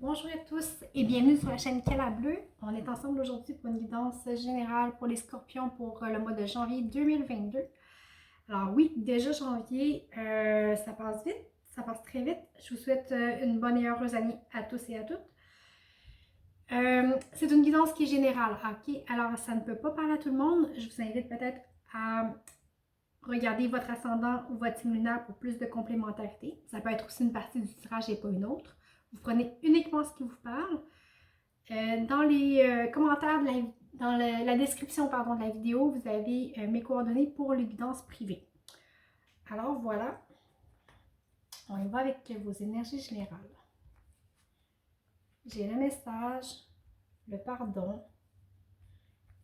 Bonjour à tous et bienvenue sur la chaîne Cala Bleu. On est ensemble aujourd'hui pour une guidance générale pour les scorpions pour le mois de janvier 2022. Alors oui, déjà janvier, ça passe vite, ça passe très vite. Je vous souhaite une bonne et heureuse année à tous et à toutes. C'est une guidance qui est générale, ok? Alors ça ne peut pas parler à tout le monde. Je vous invite peut-être à regarder votre ascendant ou votre signe lunaire pour plus de complémentarité. Ça peut être aussi une partie du tirage et pas une autre. Vous prenez uniquement ce qui vous parle. Dans les commentaires, dans la description de la vidéo, vous avez mes coordonnées pour les guidances privées. Alors voilà, on y va avec vos énergies générales. J'ai le message, le pardon,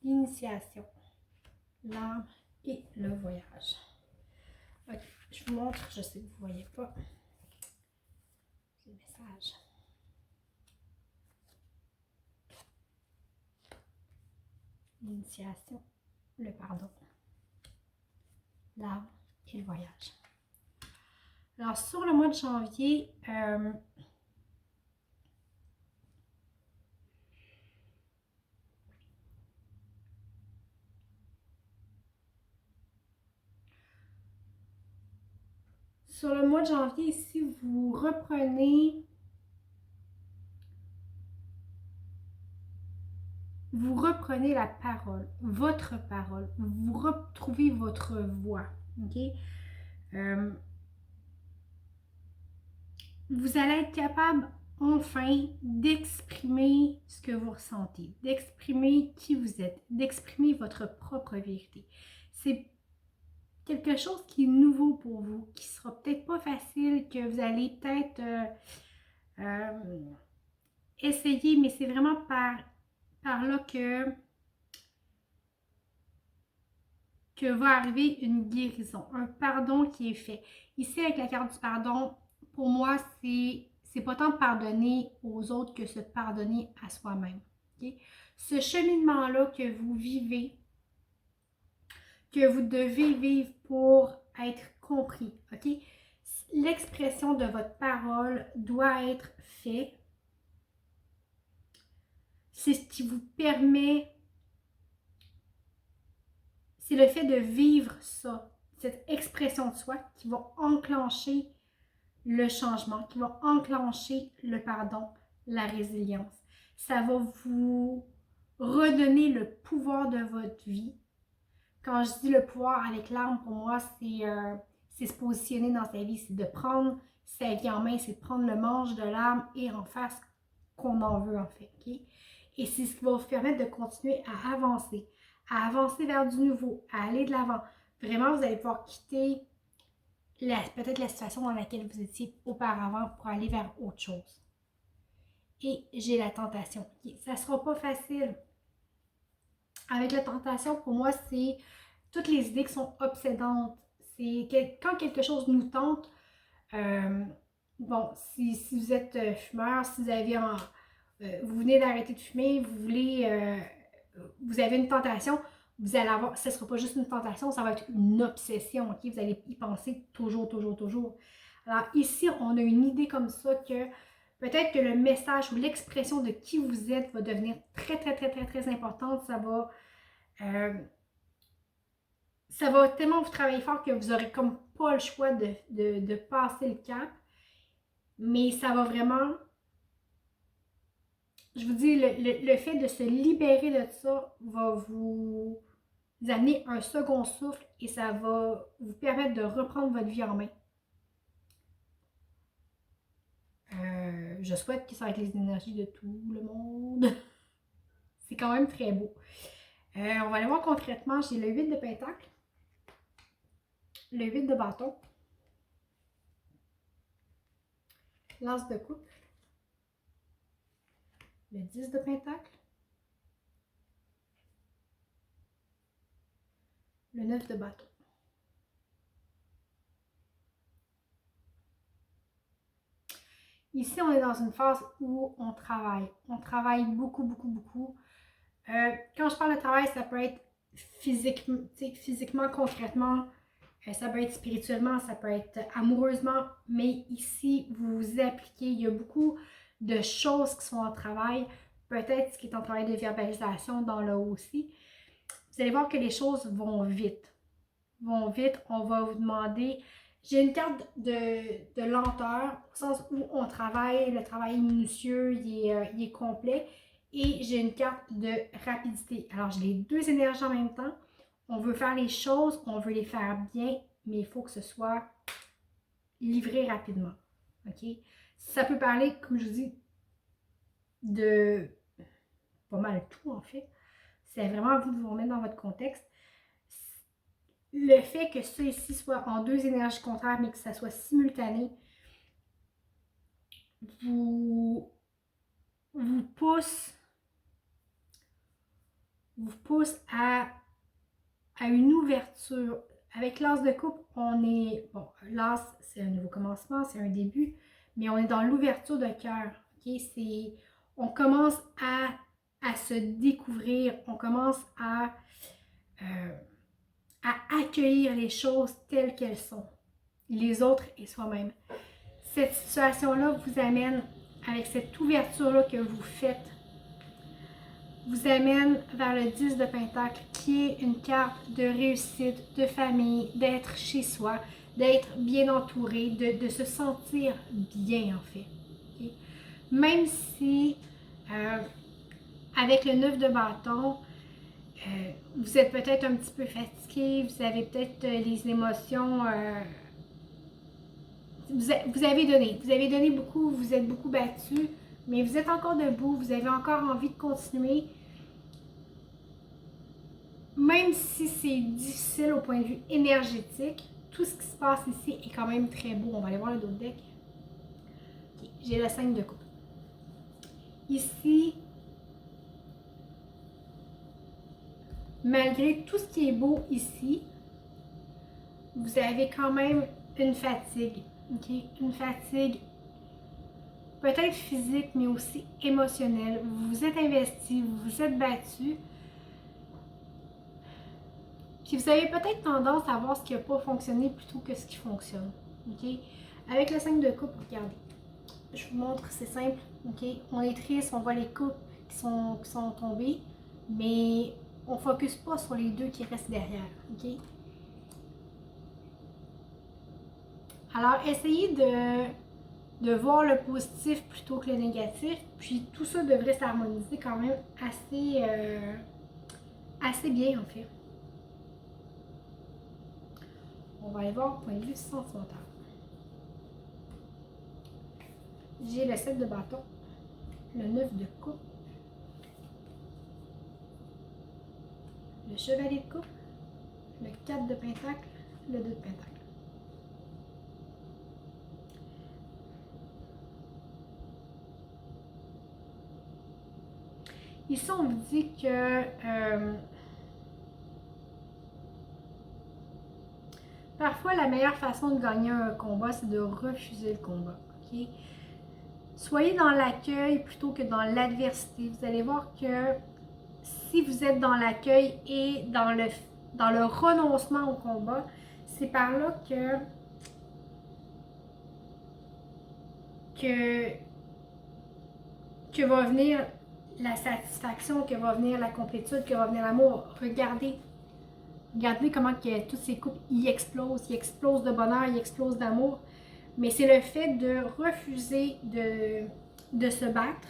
l'initiation, l'âme et le voyage. Ok, je vous montre, je sais que vous ne voyez pas. J'ai le message. L'initiation, le pardon, l'âme et le voyage. Alors, sur le mois de janvier, ici, vous reprenez la parole, votre parole, vous retrouvez votre voix, ok? Vous allez être capable enfin d'exprimer ce que vous ressentez, d'exprimer qui vous êtes, d'exprimer votre propre vérité. C'est quelque chose qui est nouveau pour vous, qui sera peut-être pas facile, que vous allez peut-être essayer, mais c'est vraiment par là que va arriver une guérison, un pardon qui est fait. Ici, avec la carte du pardon, pour moi, c'est pas tant pardonner aux autres que se pardonner à soi-même. Okay? Ce cheminement-là que vous vivez, que vous devez vivre pour être compris, ok? L'expression de votre parole doit être faite. C'est ce qui vous permet, c'est le fait de vivre ça, cette expression de soi qui va enclencher le changement, qui va enclencher le pardon, la résilience. Ça va vous redonner le pouvoir de votre vie. Quand je dis le pouvoir avec l'arme, pour moi, c'est se positionner dans sa vie, c'est de prendre sa vie en main, c'est de prendre le manche de l'arme et en face qu'on en veut en fait. Okay? Et c'est ce qui va vous permettre de continuer à avancer vers du nouveau, à aller de l'avant. Vraiment, vous allez pouvoir quitter peut-être la situation dans laquelle vous étiez auparavant pour aller vers autre chose. Et j'ai la tentation. Okay? Ça ne sera pas facile. Avec la tentation, pour moi, c'est toutes les idées qui sont obsédantes. C'est quand quelque chose nous tente, bon, si vous êtes fumeur, si vous avez vous venez d'arrêter de fumer, vous avez une tentation, vous allez avoir, ce ne sera pas juste une tentation, ça va être une obsession, ok? Vous allez y penser toujours, toujours, toujours. Alors ici, on a une idée comme ça que peut-être que le message ou l'expression de qui vous êtes va devenir très, très, très, très, très importante. Ça va tellement vous travailler fort que vous n'aurez comme pas le choix de passer le cap. Mais ça va vraiment, je vous dis, le fait de se libérer de ça va vous amener un second souffle et ça va vous permettre de reprendre votre vie en main. Je souhaite que ça va être les énergies de tout le monde. C'est quand même très beau. On va aller voir concrètement, j'ai le 8 de Pentacle, le 8 de bâton, l'As de coupe, le 10 de Pentacle, le 9 de bâton. Ici, on est dans une phase où on travaille. On travaille beaucoup, beaucoup, beaucoup. Quand je parle de travail, ça peut être physiquement, concrètement, ça peut être spirituellement, ça peut être amoureusement, mais ici, vous vous appliquez. Il y a beaucoup de choses qui sont en travail, peut-être ce qui est en travail de verbalisation dans le haut aussi. Vous allez voir que les choses vont vite. On va vous demander... J'ai une carte de lenteur, au sens où on travaille, le travail est minutieux, il est complet. Et j'ai une carte de rapidité. Alors, j'ai les deux énergies en même temps. On veut faire les choses, on veut les faire bien, mais il faut que ce soit livré rapidement. OK? Ça peut parler, comme je vous dis, de pas mal tout, en fait. C'est vraiment à vous de vous remettre dans votre contexte. Le fait que ça ici soit en deux énergies contraires, mais que ça soit simultané, vous pousse à une ouverture. Avec l'as de coupe, on est... Bon, l'as, c'est un nouveau commencement, c'est un début, mais on est dans l'ouverture de cœur. Okay? On commence à se découvrir, on commence à accueillir les choses telles qu'elles sont, les autres et soi-même. Cette situation-là vous amène, avec cette ouverture-là que vous faites, vous amène vers le 10 de Pentacle, qui est une carte de réussite, de famille, d'être chez soi, d'être bien entouré, de se sentir bien en fait. Okay? Même si, avec le 9 de bâton, vous êtes peut-être un petit peu fatigué, vous avez peut-être les émotions... vous avez donné beaucoup, vous êtes beaucoup battu, mais vous êtes encore debout, vous avez encore envie de continuer. Même si c'est difficile au point de vue énergétique, tout ce qui se passe ici est quand même très beau. On va aller voir le dos de deck. Okay, j'ai le 5 de coupe. Ici, malgré tout ce qui est beau ici, vous avez quand même une fatigue. Okay? Une fatigue peut-être physique, mais aussi émotionnelle. Vous vous êtes investi, vous vous êtes battu. Puis vous avez peut-être tendance à voir ce qui n'a pas fonctionné plutôt que ce qui fonctionne. Okay? Avec le 5 de coupe, regardez. Je vous montre, c'est simple. Okay? On est triste, on voit les coupes qui sont tombées, mais on ne focus pas sur les deux qui restent derrière. Okay? Alors, essayez de voir le positif plutôt que le négatif, puis tout ça devrait s'harmoniser quand même assez bien en fait. On va aller voir au point de vue sentimental. J'ai le 7 de bâton, le 9 de coupe, le chevalier de coupe, le 4 de pentacle, le 2 de pentacle. Ici, on vous dit que parfois, la meilleure façon de gagner un combat, c'est de refuser le combat. Okay? Soyez dans l'accueil plutôt que dans l'adversité. Vous allez voir que si vous êtes dans l'accueil et dans le renoncement au combat, c'est par là que va venir la satisfaction, que va venir la complétude, que va venir l'amour. Regardez comment que toutes ces couples y explosent de bonheur, ils explosent d'amour. Mais c'est le fait de refuser de se battre.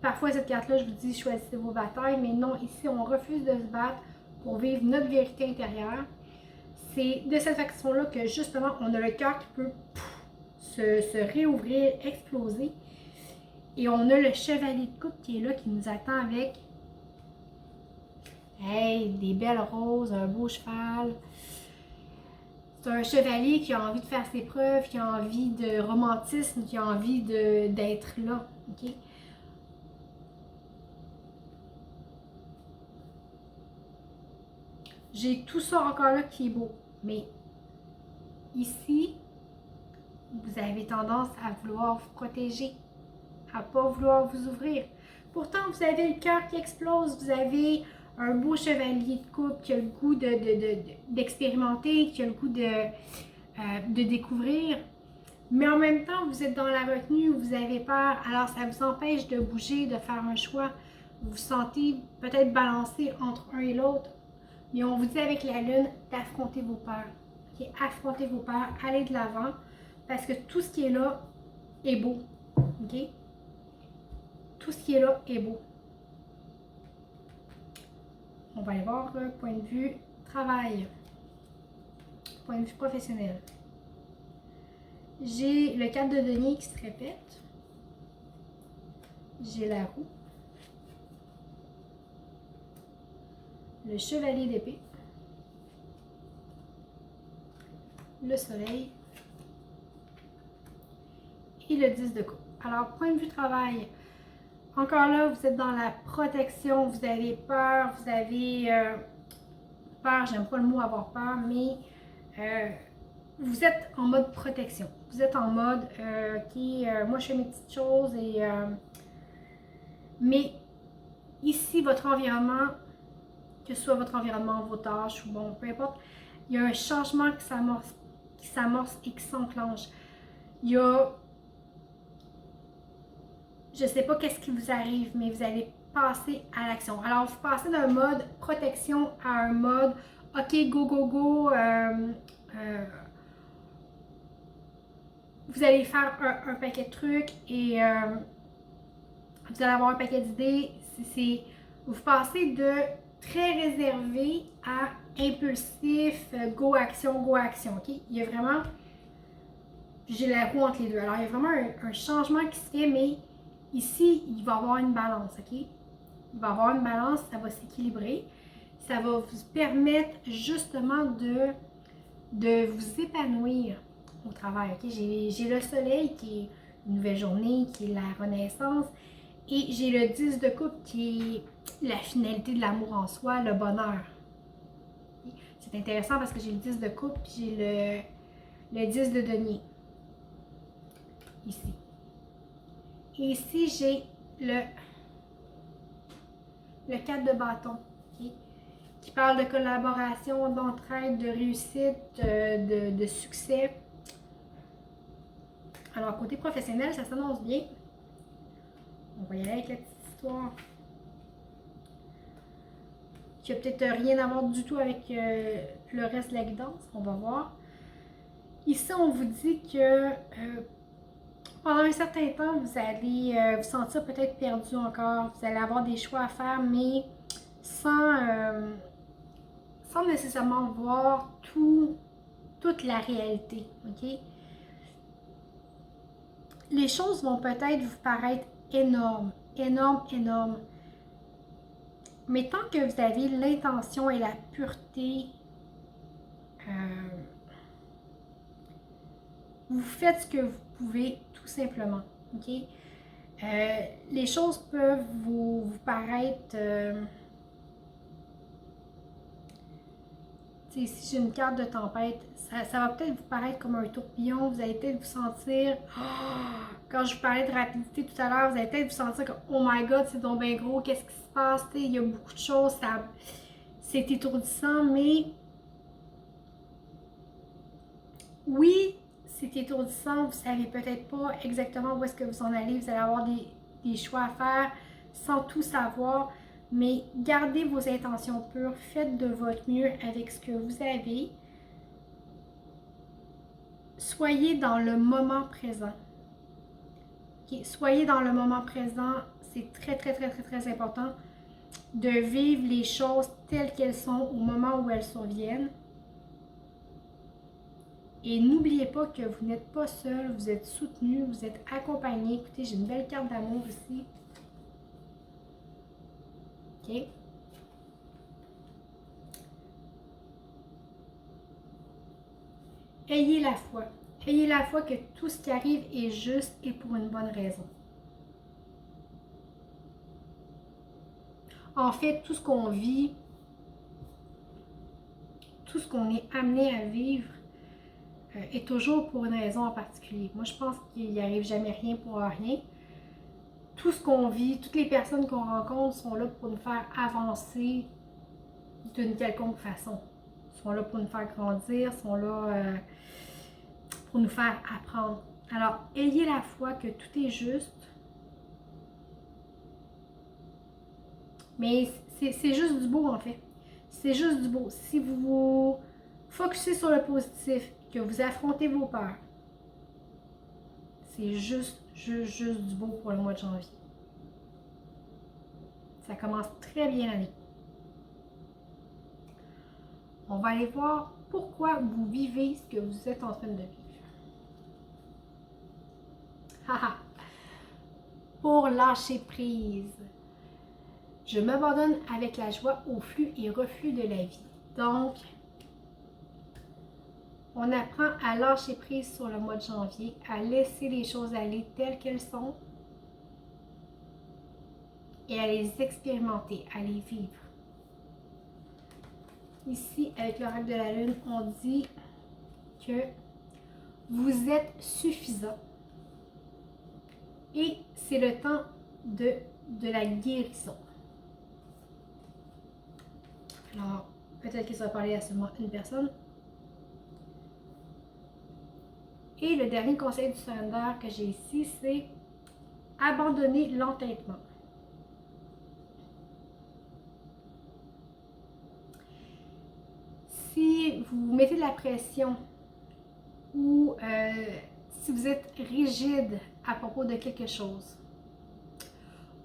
Parfois, cette carte-là, je vous dis, choisissez vos batailles, mais non, ici, on refuse de se battre pour vivre notre vérité intérieure. C'est de cette façon-là que, justement, on a le cœur qui peut se réouvrir, exploser. Et on a le chevalier de coupe qui est là, qui nous attend avec des belles roses, un beau cheval. C'est un chevalier qui a envie de faire ses preuves, qui a envie de romantisme, qui a envie d'être là. Okay? J'ai tout ça encore là qui est beau. Mais ici, vous avez tendance à vouloir vous protéger, à ne pas vouloir vous ouvrir. Pourtant, vous avez le cœur qui explose, vous avez un beau chevalier de coupe qui a le goût d'expérimenter, qui a le goût de découvrir. Mais en même temps, vous êtes dans la retenue, vous avez peur, alors ça vous empêche de bouger, de faire un choix. Vous vous sentez peut-être balancé entre un et l'autre. Mais on vous dit avec la lune d'affronter vos peurs. Okay? Affrontez vos peurs, allez de l'avant, parce que tout ce qui est là est beau. Okay? Tout ce qui est là est beau. On va aller voir point de vue travail, point de vue professionnel. J'ai le 4 de denier qui se répète. J'ai la roue. Le chevalier d'épée. Le soleil. Et le 10 de coupe. Alors, point de vue travail. Encore là, vous êtes dans la protection, vous avez peur, vous avez peur, j'aime pas le mot avoir peur, mais vous êtes en mode protection. Vous êtes en mode, moi je fais mes petites choses, mais ici, votre environnement, que ce soit votre environnement, vos tâches, ou bon, peu importe, il y a un changement qui s'amorce et qui s'enclenche. Il y a je ne sais pas qu'est-ce qui vous arrive, mais vous allez passer à l'action. Alors, vous passez d'un mode protection à un mode OK, go, go, go. Vous allez faire un paquet de trucs et vous allez avoir un paquet d'idées. Vous passez de très réservé à impulsif, go, action, OK? Il y a vraiment, j'ai la roue entre les deux. Alors, il y a vraiment un changement qui se fait, mais ici, il va y avoir une balance, OK? Il va y avoir une balance, ça va s'équilibrer. Ça va vous permettre justement de vous épanouir au travail, OK? J'ai le soleil qui est une nouvelle journée, qui est la renaissance. Et j'ai le 10 de coupe qui est la finalité de l'amour en soi, le bonheur. C'est intéressant parce que j'ai le 10 de coupe et j'ai le 10 de denier. Ici. Et ici, j'ai le 4 de bâton, okay, qui parle de collaboration, d'entraide, de réussite, de succès. Alors, côté professionnel, ça s'annonce bien. On va y aller avec la petite histoire qui n'a peut-être rien à voir du tout avec le reste de la guidance. On va voir. Ici, on vous dit que pendant un certain temps, vous allez vous sentir peut-être perdu encore. Vous allez avoir des choix à faire, mais sans nécessairement voir toute la réalité. Okay? Les choses vont peut-être vous paraître énormes. Mais tant que vous avez l'intention et la pureté, vous faites ce que vous pouvez tout simplement. Okay? Les choses peuvent vous paraître... ici j'ai une carte de tempête, ça va peut-être vous paraître comme un tourbillon, vous allez peut-être vous sentir, quand je vous parlais de rapidité tout à l'heure, vous allez peut-être vous sentir comme oh my god, c'est donc bien gros, qu'est-ce qui se passe, il y a beaucoup de choses, c'est étourdissant, mais oui, c'est étourdissant, vous savez peut-être pas exactement où est-ce que vous en allez, vous allez avoir des choix à faire sans tout savoir. Mais gardez vos intentions pures, faites de votre mieux avec ce que vous avez. Soyez dans le moment présent. Okay? Soyez dans le moment présent, c'est très important de vivre les choses telles qu'elles sont au moment où elles surviennent. Et n'oubliez pas que vous n'êtes pas seul, vous êtes soutenu, vous êtes accompagné. Écoutez, j'ai une belle carte d'amour ici. OK? Ayez la foi. Ayez la foi que tout ce qui arrive est juste et pour une bonne raison. En fait, tout ce qu'on vit, tout ce qu'on est amené à vivre est toujours pour une raison en particulier. Moi, je pense qu'il n'y arrive jamais rien pour rien. Tout ce qu'on vit, toutes les personnes qu'on rencontre sont là pour nous faire avancer d'une quelconque façon. Sont là pour nous faire grandir, sont là pour nous faire apprendre. Alors, ayez la foi que tout est juste. Mais c'est juste du beau, en fait. C'est juste du beau. Si vous vous focussez sur le positif, que vous affrontez vos peurs, c'est juste du beau pour le mois de janvier. Ça commence très bien l'année. On va aller voir pourquoi vous vivez ce que vous êtes en train de vivre. Haha! Pour lâcher prise. Je m'abandonne avec la joie au flux et reflux de la vie. Donc, on apprend à lâcher prise sur le mois de janvier, à laisser les choses aller telles qu'elles sont et à les expérimenter, à les vivre. Ici, avec l'oracle de la Lune, on dit que vous êtes suffisant et c'est le temps de la guérison. Alors, peut-être que ça va parler à seulement une personne. Et le dernier conseil du surrender que j'ai ici, c'est abandonner l'entêtement. Si vous mettez de la pression ou si vous êtes rigide à propos de quelque chose,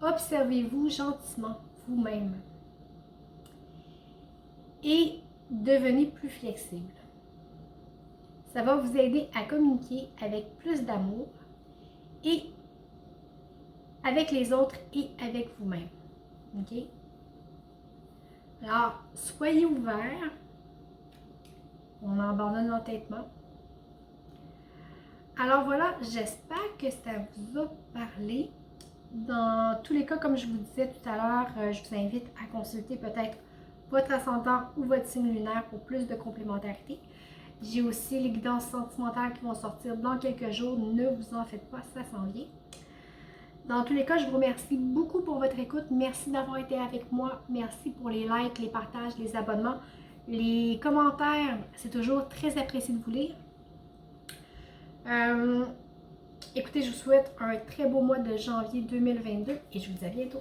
observez-vous gentiment vous-même et devenez plus flexible. Ça va vous aider à communiquer avec plus d'amour et avec les autres et avec vous-même. OK? Alors, soyez ouverts. On abandonne l'entêtement. Alors voilà, j'espère que ça vous a parlé. Dans tous les cas, comme je vous disais tout à l'heure, je vous invite à consulter peut-être votre ascendant ou votre signe lunaire pour plus de complémentarité. J'ai aussi les guidances sentimentales qui vont sortir dans quelques jours. Ne vous en faites pas, ça s'en vient. Dans tous les cas, je vous remercie beaucoup pour votre écoute. Merci d'avoir été avec moi. Merci pour les likes, les partages, les abonnements, les commentaires. C'est toujours très apprécié de vous lire. Écoutez, je vous souhaite un très beau mois de janvier 2022 et je vous dis à bientôt.